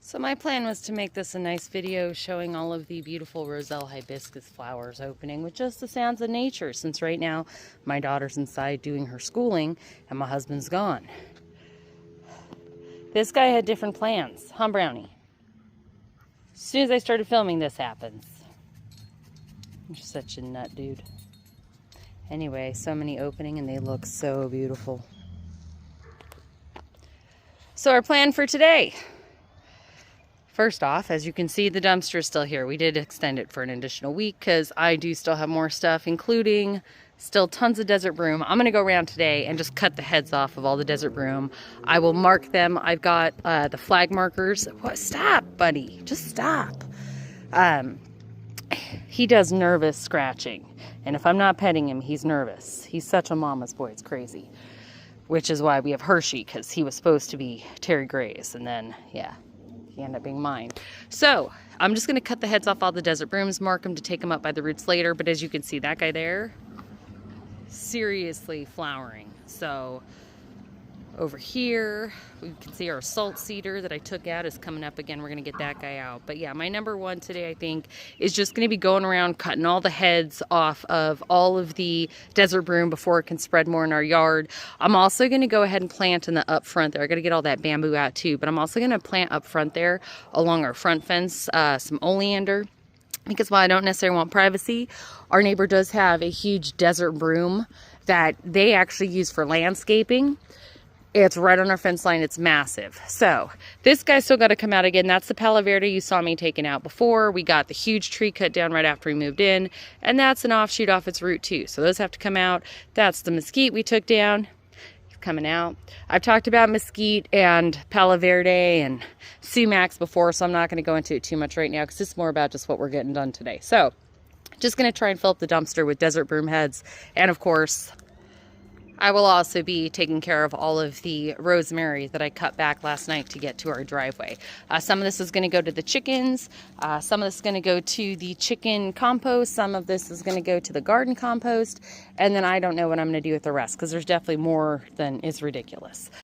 So my plan was to make this a nice video showing all of the beautiful Roselle Hibiscus flowers opening with just the sounds of nature, since right now my daughter's inside doing her schooling and my husband's gone. This guy had different plans, huh, Brownie? As soon as I started filming, this happens. You're such a nut, dude. Anyway, so many opening and they look so beautiful. So our plan for today. First off, as you can see, the dumpster is still here. We did extend it for an additional week because I do still have more stuff, including still tons of desert broom. I'm going to go around today and just cut the heads off of all the desert broom. I will mark them. I've got the flag markers. What? Stop, buddy. Just stop. He does nervous scratching. And if I'm not petting him, he's nervous. He's such a mama's boy. It's crazy. Which is why we have Hershey, because he was supposed to be Terry Gray's. And then, yeah. He ended up being mine. So I'm just going to cut the heads off all the desert brooms, mark them to take them up by the roots later. But as you can see, that guy there, seriously flowering. So over here, we can see our salt cedar that I took out is coming up again. We're going to get that guy out. But yeah, my number one today, I think, is just going to be going around cutting all the heads off of all of the desert broom before it can spread more in our yard. I'm also going to go ahead and plant in the up front there. I got to get all that bamboo out too, but I'm also going to plant up front there along our front fence some oleander. Because while I don't necessarily want privacy, our neighbor does have a huge desert broom that they actually use for landscaping. It's right on our fence line. It's massive. So this guy's still got to come out again. That's the Palo Verde you saw me taking out before. We got the huge tree cut down right after we moved in. And that's an offshoot off its root too. So those have to come out. That's the mesquite we took down. Coming out. I've talked about mesquite and Palo Verde and sumacs before, so I'm not going to go into it too much right now because it's more about just what we're getting done today. So just going to try and fill up the dumpster with desert broom heads. And of course, I will also be taking care of all of the rosemary that I cut back last night to get to our driveway. Some of this is going to go to the chickens. Some of this is going to go to the chicken compost. Some of this is going to go to the garden compost. And then I don't know what I'm going to do with the rest because there's definitely more than is ridiculous.